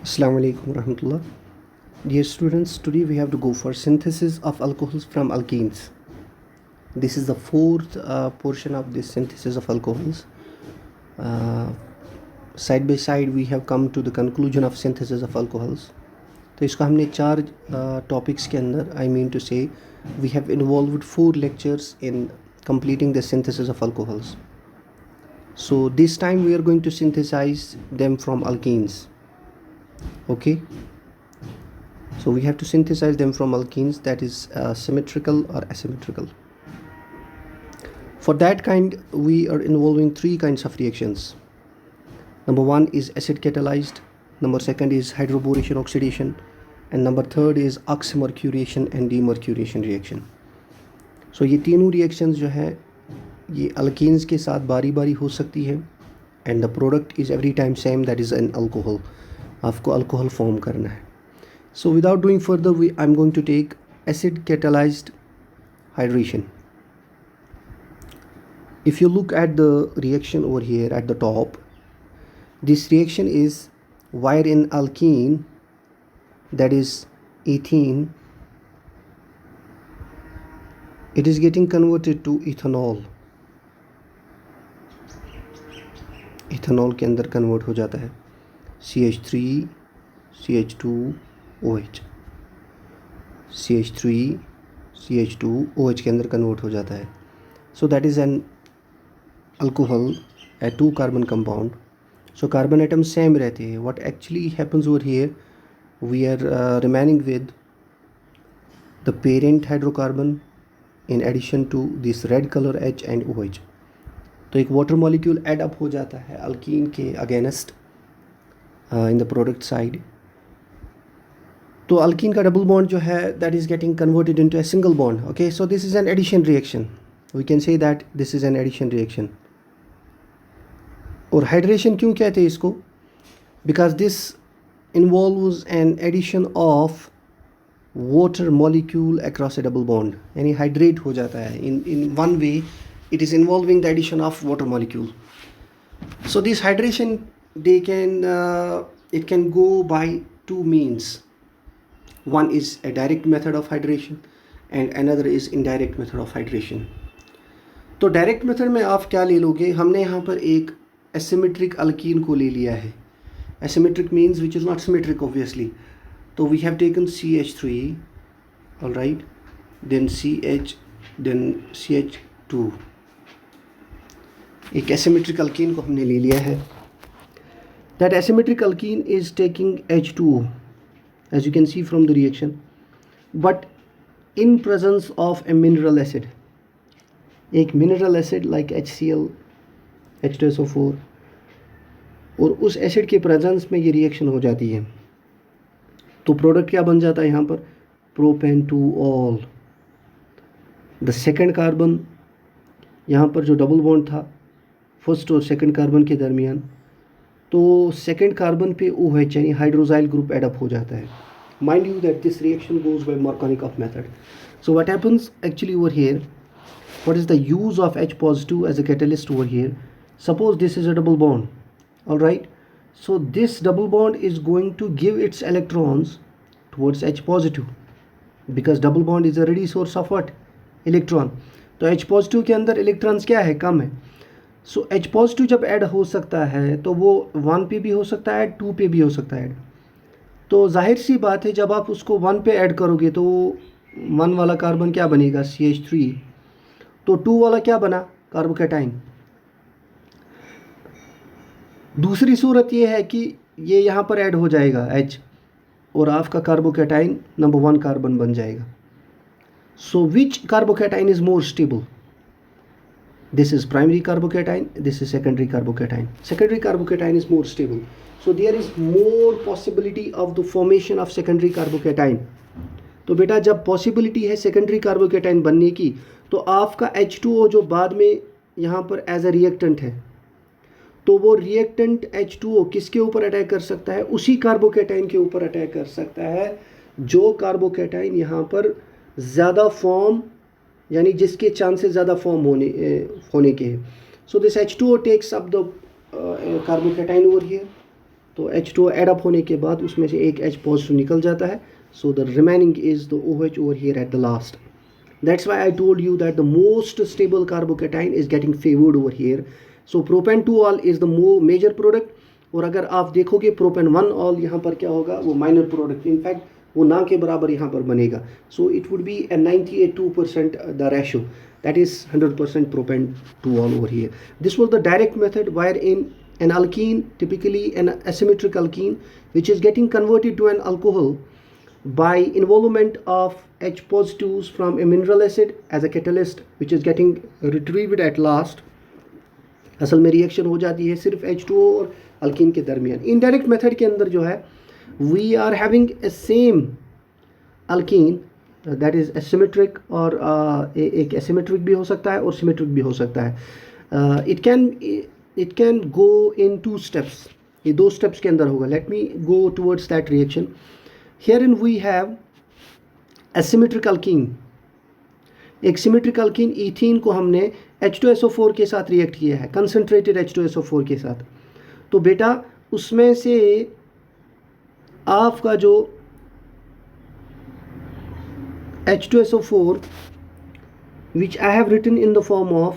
Assalamu alaikum warahmatullah. Dear students, today we have to go for synthesis of alcohols from alkenes. This is the fourth portion of this synthesis of alcohols. Side by side we have come to the conclusion of synthesis of alcohols. तो इसको हमने चार topics के अंदर, I mean to say, we have involved 4 lectures in completing the synthesis of alcohols. So this time we are going to synthesize them from alkenes. Okay, so we have to synthesize them from alkenes, that is symmetrical or asymmetrical. For that kind we are involving 3 kinds of reactions. Number 1 is acid catalyzed, number 2 is hydroboration oxidation, and number 3 is oxymercuration and demercuration reaction. So ये तीनों reactions जो है ये alkenes के साथ बारी बारी हो सकती है, and the product is every time same, that is an alcohol. आपको अल्कोहल फॉर्म करना है. So without doing further, I'm going to take acid catalyzed hydration. If you look at the reaction over here at the top, this reaction is where in alkene, that is ethene, it is getting converted to ethanol. ethanol के अंदर convert हो जाता है CH3 CH2 OH, CH3 CH2 OH के अंदर convert हो जाता है. So that is an alcohol, a 2 carbon compound. So carbon atoms same रहते हैं. What actually happens over here, we are remaining with the parent hydrocarbon in addition to this red color H and OH. तो एक water molecule add up हो जाता है alkene के against in the product side. तो alkene का double bond जो है that is getting converted into a single bond. Okay, so this is an addition reaction. We can say that this is an addition reaction. और hydration क्यों कहते हैं इसको? Because this involves an addition of water molecule across a double bond. यानी hydrate हो जाता है. In one way it is involving the addition of water molecule. So this hydration, it can go by 2 means. One is a direct method of hydration and another is indirect method of hydration. तो direct method में आप क्या ले लोगे? हमने यहाँ पर एक asymmetric alkene को ले लिया है. Asymmetric means which is not symmetric obviously. तो we have taken CH3, all right, then CH, then CH2. एक asymmetric alkene को हमने ले लिया है. That asymmetric alkene is taking H2O, as you can see from the reaction, but in presence of a mineral acid. एक mineral acid like HCl, H2SO4, और उस acid के प्रेजेंस में ये रिएक्शन हो जाती है. तो प्रोडक्ट क्या बन जाता है यहाँ पर? प्रोपेन-2-ऑल. द सेकेंड कार्बन, यहाँ पर जो डबल बॉन्ड था फर्स्ट और सेकेंड कार्बन के दरमियान, तो सेकेंड कार्बन पे OH यानी हाइड्रोजाइल ग्रुप एडअप हो जाता है. Mind you that this reaction goes by Markovnikov method. So what happens actually over here, what is the use of H positive as a catalyst over here? Suppose this is a double bond, all right, so this double bond is going to give its electrons towards H positive because double bond is a ready source of what? Electron. तो H positive के अंदर electrons क्या है? कम है. So H positive जब add हो सकता है तो वो 1 पे भी हो सकता है, 2 पे भी हो सकता है. तो जाहिर सी बात है जब आप उसको 1 पे ऐड करोगे तो 1 वाला कार्बन क्या बनेगा? CH3. तो 2 वाला क्या बना? कार्बोकैटाइन. दूसरी सूरत ये है कि ये यहाँ पर ऐड हो जाएगा H और आपका कार्बोकैटाइन नंबर 1 कार्बन बन जाएगा. So which carbocation is more stable? This is primary carbocation, this is secondary carbocation. Secondary carbocation is more stable. So there is more possibility of the formation of secondary carbocation. तो बेटा जब possibility है secondary carbocation बनने की, तो आपका H2O जो बाद में यहाँ पर as a reactant है, तो वो reactant H2O किसके ऊपर अटैक कर सकता है? उसी कार्बोकैटाइन के ऊपर अटैक कर सकता है जो कार्बोकैटाइन यहाँ पर ज़्यादा फॉर्म, यानी जिसके चांसेस ज़्यादा फॉर्म होने के हैं. So this H2O takes up the carbocation over here तो H2O एड अप होने के बाद उसमें से एक H पॉजिटिव निकल जाता है. So the remaining is the OH over here at the last. That's why I told you that the most stable carbocation is getting favored over here. So propan 2-ol is the major product. और अगर आप देखोगे propane 1-ol यहाँ पर क्या होगा, वो minor product, in fact वो ना के बराबर यहाँ पर बनेगा. So it would be a 98.2% the ratio, that is 100% propan 2-ol over here. This was the direct method wherein an alkene, typically an asymmetric alkene, which is getting converted to an alcohol by involvement of H positives from a mineral acid as a catalyst, which is getting retrieved at last. असल में reaction हो जाती है सिर्फ H2O और alkyne के दरमियान. Indirect method के अंदर जो है we are having a same alkene that is asymmetric, और एक एसिमेट्रिक भी हो सकता है और सिमेट्रिक भी हो सकता है. It can go in 2 steps, ये 2 स्टेप्स के अंदर होगा. Let me go towards that reaction. Herein we have asymmetric alkene. एक सिमेट्रिक अल्कीन इथीन को हमने H2SO4 के साथ रिएक्ट किया है, कंसनट्रेटेड H2SO4 के साथ. तो बेटा उसमें से आपका जो H2SO4 which I have written in the form of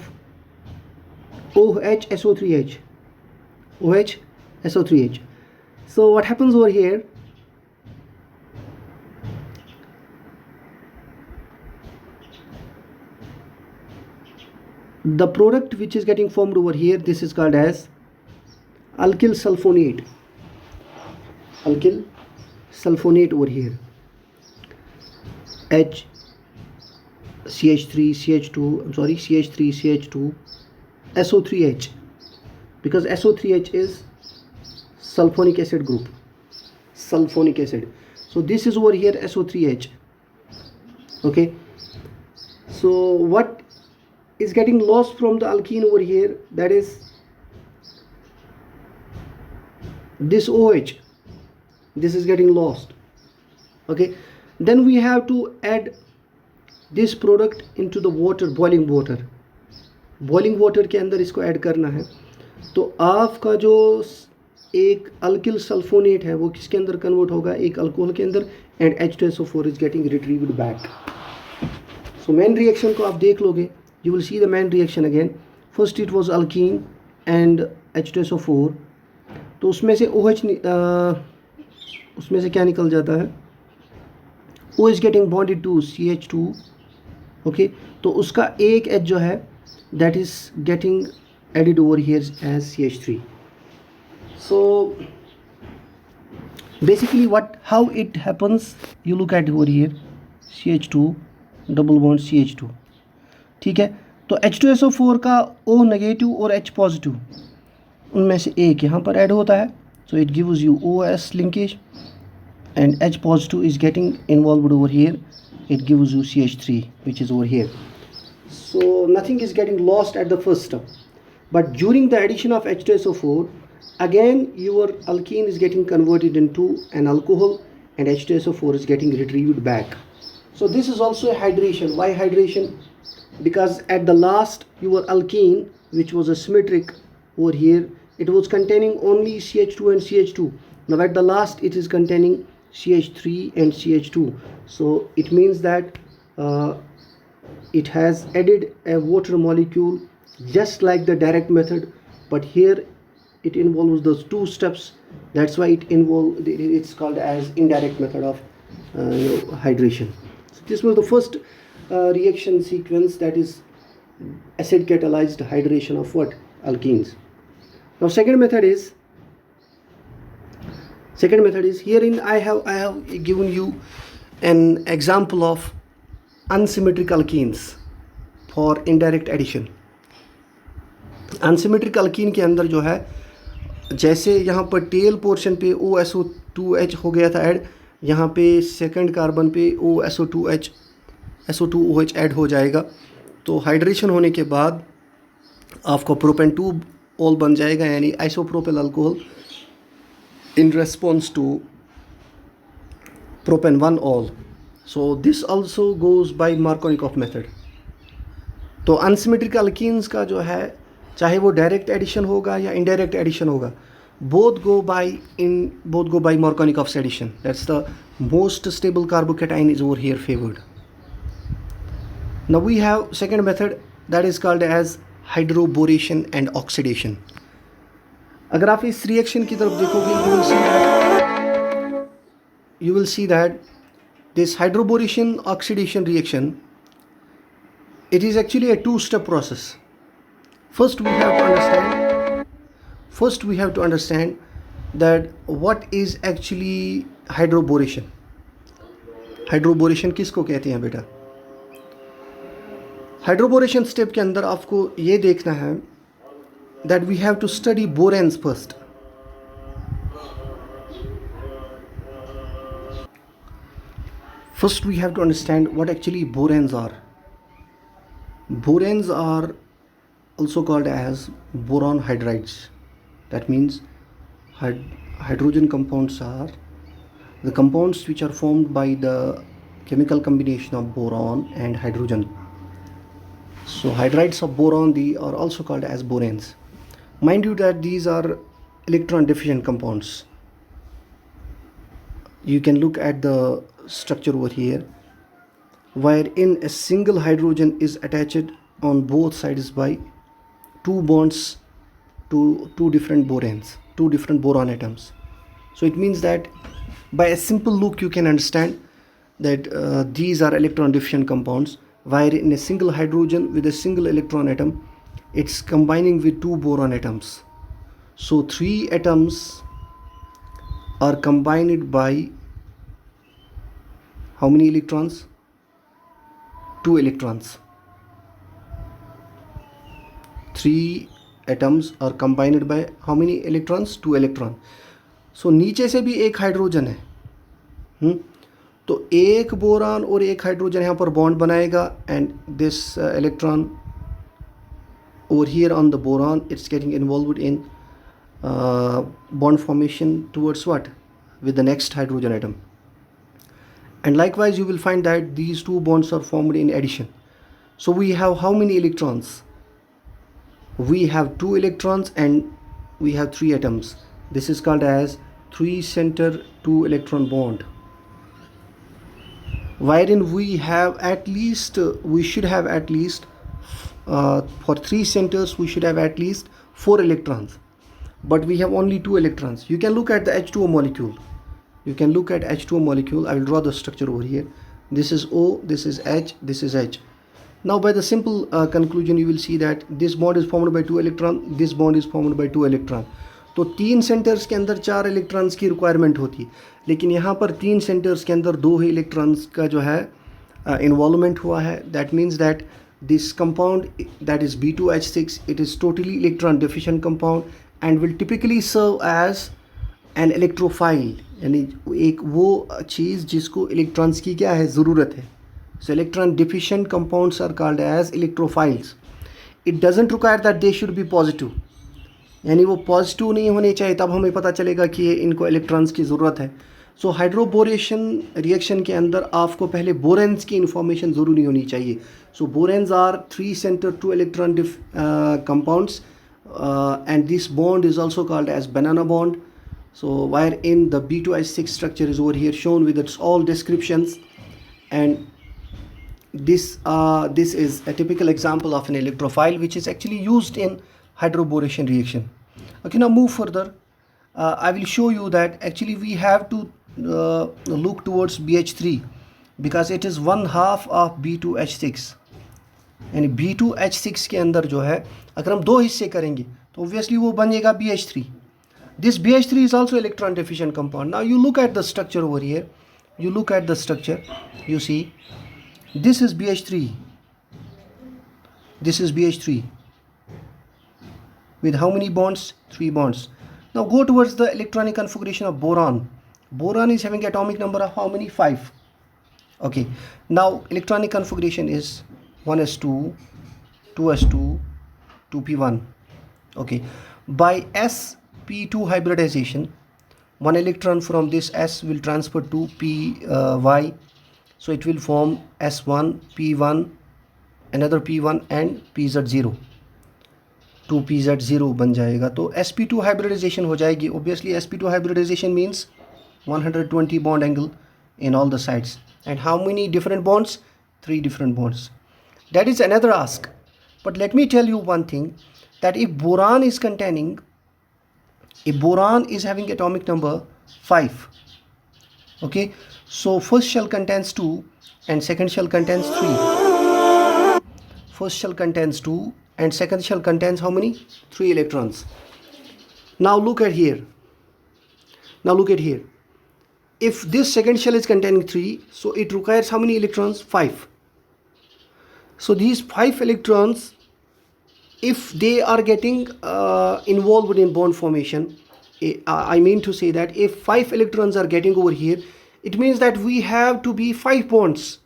OHSO3H. OHSO3H. So what happens over here? The product which is getting formed over here, this is called as alkyl sulfonate. Alkyl sulfonate over here. CH3 CH2 SO3H, because SO3H is sulfonic acid group. Sulfonic acid. So this is over here SO3H. Okay. So what is getting lost from the alkene over here, that is this OH, this is getting lost. Okay, then we have to add this product into the water, boiling water के अंदर इसको add करना है. तो आपका जो एक alkyl sulfonate है वो किसके अंदर कन्वर्ट होगा, एक अल्कोहल के अंदर, and H2SO4 is getting retrieved back. So main reaction को आप देख लोगे, you will see the main reaction again. First it was alkene and H2SO4. तो उसमें से OH उसमें से क्या निकल जाता है, O is getting bonded to CH2. okay, तो उसका एक H जो है that is getting added over here as CH3. So basically how it happens, you look at over here, CH2 double bond CH2. ठीक है, तो H2SO4 का O negative और H पॉजिटिव उनमें से एक यहाँ पर ऐड होता है. So it gives you OS linkage and H positive is getting involved over here, it gives you CH3 which is over here. So nothing is getting lost at the first step, but during the addition of H2SO4 again your alkene is getting converted into an alcohol and H2SO4 is getting retrieved back. So this is also a hydration. Why hydration? Because at the last your alkene, which was a symmetric over here, it was containing only CH2 and CH2. Now at the last it is containing CH3 and CH2. So it means that it has added a water molecule just like the direct method, but here it involves those 2 steps. That's why it's called as indirect method of hydration. So this was the first reaction sequence, that is acid catalyzed hydration of what, alkenes. Now second method is herein I have given you an example of unsymmetric alkenes for indirect addition. Unsymmetric alkene के अंदर जो है, जैसे यहाँ पर tell portion पे OSO2H हो गया था ऐड, यहाँ पे सेकंड कार्बन पे SO2OH ऐड हो जाएगा. तो हाइड्रेशन होने के बाद आपका प्रोपेन 2-ol बन जाएगा, यानी isopropyl alcohol in response to propane 1-ol. So this also goes by Markovnikov method. तो अनसिमेट्रिक अल्कीन्स का जो है, चाहे वो डायरेक्ट एडिशन होगा या इनडायरेक्ट एडिशन होगा, both go by Markovnikov addition. That's the most stable carbocation is over here favored. Now we have second method that is called as hydroboration and oxidation. अगर आप इस रिएक्शन की तरफ देखोगे you will see that this hydroboration oxidation reaction, it is actually a two-step process. First we have to understand that what is actually hydroboration. Hydroboration किसको कहते हैं बेटा? हाइड्रोबोरेशन स्टेप के अंदर आपको ये देखना है that we have to study boranes first. First we have to understand what actually boranes are. Boranes are also called as boron hydrides. That means hydrogen compounds are the compounds which are formed by the chemical combination of boron and hydrogen. So hydrides of boron, they are also called as boranes. Mind you that these are electron deficient compounds. You can look at the structure over here, wherein a single hydrogen is attached on both sides by two bonds to two different boranes, two different boron atoms. So it means that by a simple look you can understand that these are electron deficient compounds, wherein a single hydrogen with a single electron atom, it's combining with two boron atoms. So three atoms are combined by how many electrons? Two electrons. Three atoms are combined by how many electrons? Two electrons. So नीचे से भी एक hydrogen है, तो एक boron और एक hydrogen यहाँ पर बॉन्ड बनाएगा, and this electron over here on the boron, it's getting involved in bond formation towards what? With the next hydrogen atom. And likewise you will find that these two bonds are formed in addition. So we have how many electrons? We have two electrons and we have three atoms. This is called as 3 center 2 electron bond, wherein we should have at least for 3 centers we should have at least 4 electrons, but we have only 2 electrons. You can look at the H2O molecule. I will draw the structure over here. This is O, this is H, this is H. Now by the simple conclusion you will see that this bond is formed by 2 electron, this bond is formed by 2 electron. तो 3 centres के अंदर 4 electrons की requirement होती है, लेकिन यहाँ पर 3 centres के अंदर 2 ही इलेक्ट्रॉन्स का जो है इन्वॉल्वमेंट हुआ है. That means that this compound that is B2H6, it is totally electron deficient compound and will typically serve as an electrophile. यानी एक वो चीज़ जिसको इलेक्ट्रॉन्स की क्या है ज़रूरत है. So electron deficient compounds are called as electrophiles. It doesn't require that they should be positive. यानी वो पॉजिटिव नहीं होने चाहिए, तब हमें पता चलेगा कि इनको इलेक्ट्रॉन्स की ज़रूरत है. सो हाइड्रोबोरेशन रिएक्शन के अंदर आपको पहले बोरेंस की इंफॉर्मेशन ज़रूरी होनी चाहिए. सो boranes are 3 center 2 electron compounds and this bond is also called as banana bond. So wherein the B2H6 structure is over here shown with its all descriptions, and this is a typical example of an electrophile which is actually used in hydroboration reaction. Okay, now move further. I will show you that actually we have to look towards BH3 because it is 1/2 of B2H6. यानी B2H6 के अंदर जो है अगर हम 2 हिस्से करेंगे तो obviously वो बनेगा BH3. This BH3 is also electron deficient compound. Now you look at the structure over here. You look at the structure. You see this is BH3. This is BH3. With how many bonds? 3 bonds. Now go towards the electronic configuration of boron. Boron is having atomic number of how many? 5. Okay. Now electronic configuration is 1s2, 2s2, 2p1. Okay. By sp2 hybridization, one electron from this s will transfer to py. So it will form s1, p1, another p1 and pz0. 2pz0 बन जाएगा, तो sp2 hybridization हो जाएगी. Obviously sp2 hybridization means 120 bond angle in all the sides. And how many different bonds? 3 different bonds. That is another ask. But let me tell you one thing, that if boron is having atomic number 5, okay, so first shell contains 2 and second shell contains 3. First shell contains 2 and second shell contains how many? 3 electrons. Now look at here. If this second shell is containing 3, so it requires how many electrons? 5. So these 5 electrons, if they are getting involved in bond formation, I mean to say that if 5 electrons are getting over here, it means that we have to be 5 bonds.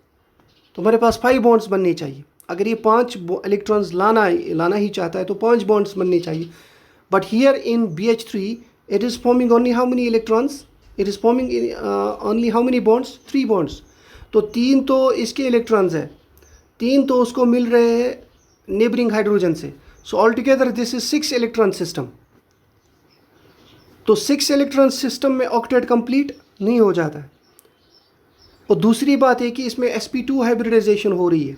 तो हमारे पास 5 bonds बनने चाहिए. अगर ये 5 electrons लाना ही चाहता है तो 5 bonds बनने चाहिए. But here in BH3, it is forming only how many electrons? It is forming only how many bonds? 3 bonds. तो 3 तो इसके electrons है, 3 तो उसको मिल रहे हैं neighboring hydrogen से. So altogether this is 6 electron system. तो 6 electron system में octet complete नहीं हो जाता है. और दूसरी बात है कि इसमें sp2 hybridization हो रही है,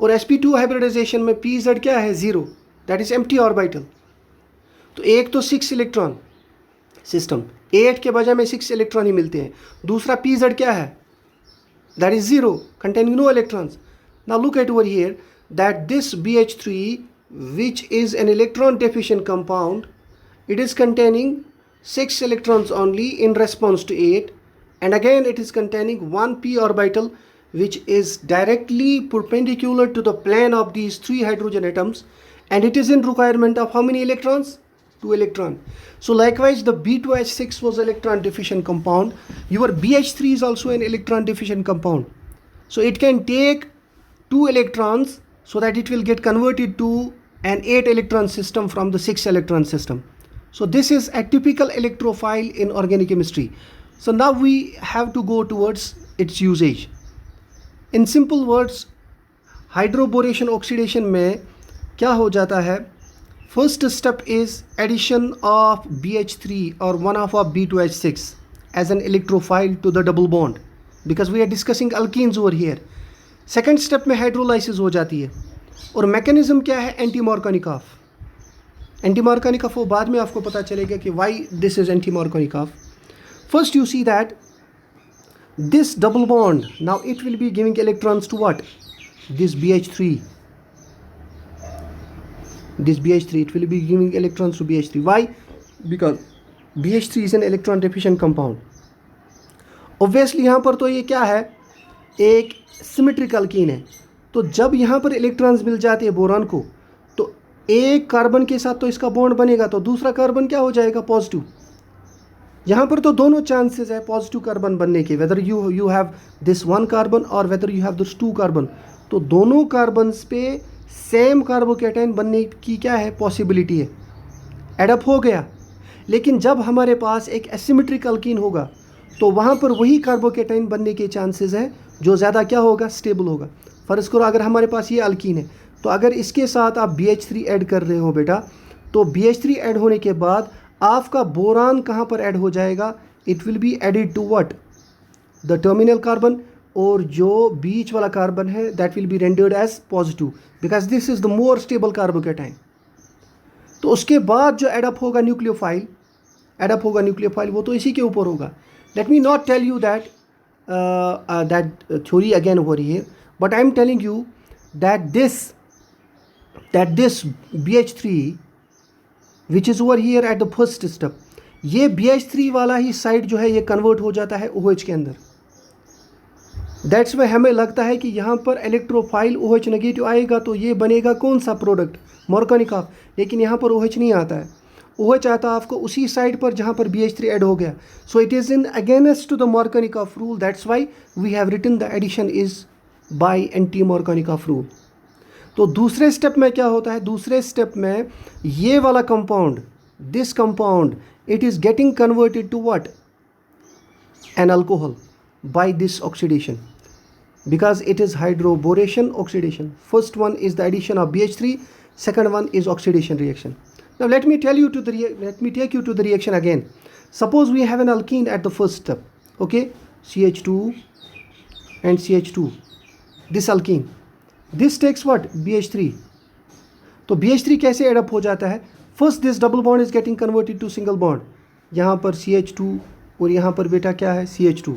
और sp2 hybridization में pz क्या है? 0. That is empty orbital. तो एक तो 6 इलेक्ट्रॉन सिस्टम, 8 के बजाय में 6 इलेक्ट्रॉन ही मिलते हैं. दूसरा pz क्या है? That is 0, containing no electrons. Now look at over here, that this BH3, which is an electron deficient compound, it is containing 6 electrons only in response to 8, and again it is containing 1 p orbital, which is directly perpendicular to the plane of these 3 hydrogen atoms, and it is in requirement of how many electrons? 2 electron. So likewise the B2H6 was electron deficient compound. Your BH3 is also an electron deficient compound. So it can take 2 electrons so that it will get converted to an 8 electron system from the 6 electron system. So this is a typical electrophile in organic chemistry. So now we have to go towards its usage. In simple words, hydroboration oxidation में क्या हो जाता है? First step is addition of BH3 or one of B2H6 as an electrophile to the double bond, because we are discussing alkenes over here. Second step में hydrolysis हो जाती है, और मैकेनिज्म क्या है? एंटी-मार्कोनिकॉफ. एंटी-मार्कोनिकॉफ वो बाद में आपको पता चलेगा कि why this is anti-Markovnikov. First you see that this double bond, now it will be giving electrons to what? This BH3. It will be giving electrons to BH3. Why? Because BH3 is an electron deficient compound. Obviously यहाँ पर तो ये क्या है? एक symmetric alkyne है. तो जब यहाँ पर इलेक्ट्रॉन्स मिल जाते हैं बोरान को, तो एक कार्बन के साथ तो इसका बॉन्ड बनेगा, तो दूसरा कार्बन क्या हो जाएगा? पॉजिटिव. यहाँ पर तो दोनों चांसेस है पॉजिटिव कार्बन बनने के, whether you have this 1 carbon और whether you have this 2 carbon. तो दोनों कार्बन्स पे सेम कार्बोकेटाइन बनने की क्या है? पॉसिबिलिटी है. एडअप हो गया. लेकिन जब हमारे पास एक एसिमेट्रिक अल्कीन होगा तो वहाँ पर वही कार्बोकेटाइन बनने के चांसेस हैं जो ज़्यादा क्या होगा? स्टेबल होगा. फ़र्ज़ करो अगर हमारे पास ये अल्कीन है, तो अगर इसके साथ आप BH3 ऐड कर रहे हो बेटा, तो BH3 ऐड होने के बाद आपका बोरान कहाँ पर ऐड हो जाएगा? It will be added to what? The terminal carbon, और जो बीच वाला कार्बन है that will be rendered as positive, because this is the more stable carbocation. तो उसके बाद जो एडअप होगा न्यूक्लियोफाइल, वो तो इसी के ऊपर होगा. Let me not tell you that theory again over here, but I am telling you that this BH3 which is over here at the first step, ये BH3 वाला ही साइड जो है ये कन्वर्ट हो जाता है OH के अंदर. दैट्स वाई हमें लगता है कि यहाँ पर इलेक्ट्रोफाइल OH नेगेटिव आएगा, तो ये बनेगा कौन सा प्रोडक्ट? मार्कोनिकॉफ. लेकिन यहाँ पर OH नहीं आता है. OH आता है आपको उसी साइड पर जहाँ पर BH3 ऐड हो गया. So it is in against to the Markovnikov rule. That's why we have written the addition is by anti Markovnikov rule. तो दूसरे स्टेप में क्या होता है? दूसरे स्टेप में ये वाला compound, this compound, it is getting converted to what? An alcohol by this oxidation, because it is hydroboration oxidation. First one is the addition of BH3, second one is oxidation reaction. Now let me take you to the reaction again. Suppose we have an alkene at the first step, okay, CH2 and CH2. This alkene, this takes what, BH3. तो BH3 कैसे add up हो जाता है? First this double bond is getting converted to single bond. यहाँ पर CH2 और यहाँ पर बेटा क्या है, CH2.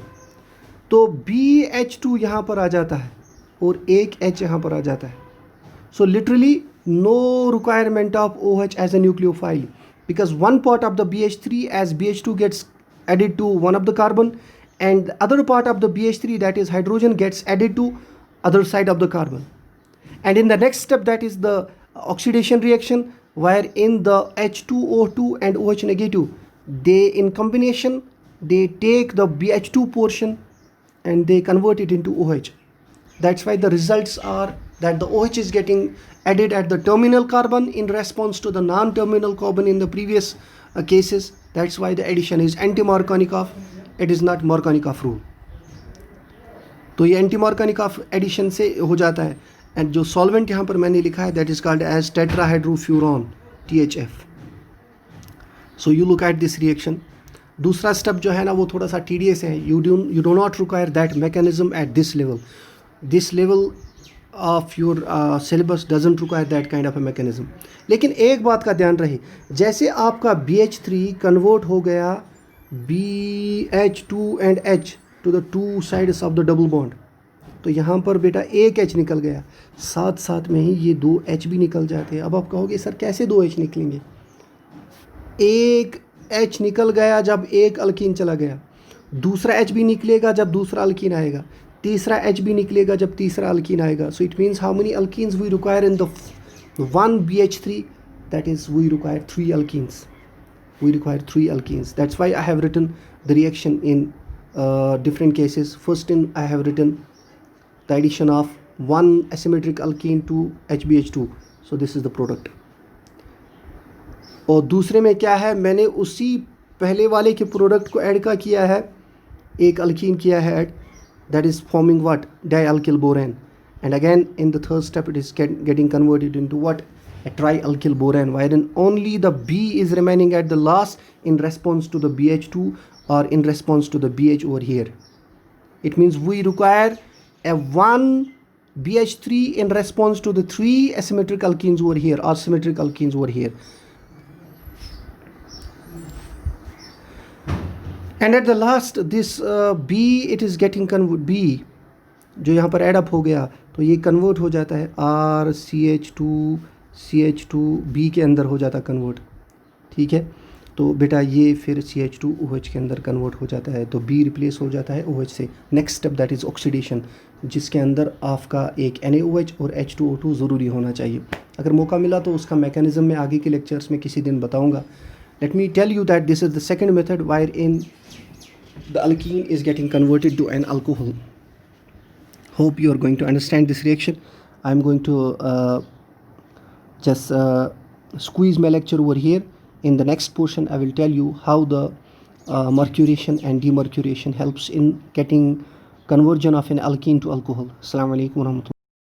तो BH2 यहाँ पर आ जाता है और एक H यहाँ पर आ जाता है. So literally no requirement of OH as a nucleophile, because one part of the BH3 as BH2 gets added to one of the carbon, and the other part of the BH3, that is hydrogen, gets added to other side of the carbon. And in the next step, that is the oxidation reaction, where in the H2O2 and OH negative, they in combination, they take the BH2 portion and they convert it into OH. That's why the results are that the OH is getting added at the terminal carbon in response to the non-terminal carbon in the previous cases. That's why the addition is anti-Markovnikov. It is not Markovnikov rule. तो ये anti-Markovnikov addition से हो जाता है. And जो solvent यहाँ पर मैंने लिखा है, that is called as tetrahydrofuran, THF. So you look at this reaction. दूसरा स्टेप जो है ना वो थोड़ा सा tedious है. You do not require that mechanism at this level. This level of your syllabus doesn't require that kind of a mechanism. लेकिन एक बात का ध्यान रहे, जैसे आपका BH3 कन्वर्ट हो गया BH2 and H to the two sides of the double bond, तो यहाँ पर बेटा एक H निकल गया, साथ साथ में ही ये दो H भी निकल जाते हैं. अब आप कहोगे सर कैसे दो H निकलेंगे? एक H निकल गया जब एक अल्कीन चला गया, दूसरा H भी निकलेगा जब दूसरा अल्कीन आएगा, तीसरा H भी निकलेगा जब तीसरा अल्कीन आएगा. So it means how many alkenes we require in the one BH3, that is we require 3 alkenes. We require 3 alkenes. That's why I have written the reaction in different cases. First in I have written the addition of one asymmetric alkene to HBH2. So this is the product. और दूसरे में क्या है, मैंने उसी पहले वाले के प्रोडक्ट को ऐड का किया है, एक अल्कीन किया है add, that is forming what, dialkyl boran. And again in the third step it is getting converted into what, a trialkyl boran, wherein only the B is remaining at the last in response to the BH2 or in response to the BH over here. It means we require a 1 BH3 in response to the 3 asymmetric alkenes over here or symmetric alkenes over here. And at the last this B, it is getting B जो यहाँ पर add up हो गया, तो ये convert हो जाता है CH2B के अंदर हो जाता कन्वर्ट. ठीक है, तो बेटा ये फिर CH2OH के अंदर कन्वर्ट हो जाता है, तो B रिप्लेस हो जाता है OH से. Next step that is oxidation, जिसके अंदर आपका एक NaOH और H2O2 ज़रूरी होना चाहिए. अगर मौका मिला तो उसका मैकेनिज्म मैं आगे के लेक्चर्स में किसी दिन बताऊंगा. Let me tell you that this is the second method where in the alkene is getting converted to an alcohol. Hope you are going to understand this reaction. I'm going to just squeeze my lecture over here. In the next portion I will tell you how the mercuration and demercuration helps in getting conversion of an alkene to alcohol. Assalamu alaikum warahmatullahi.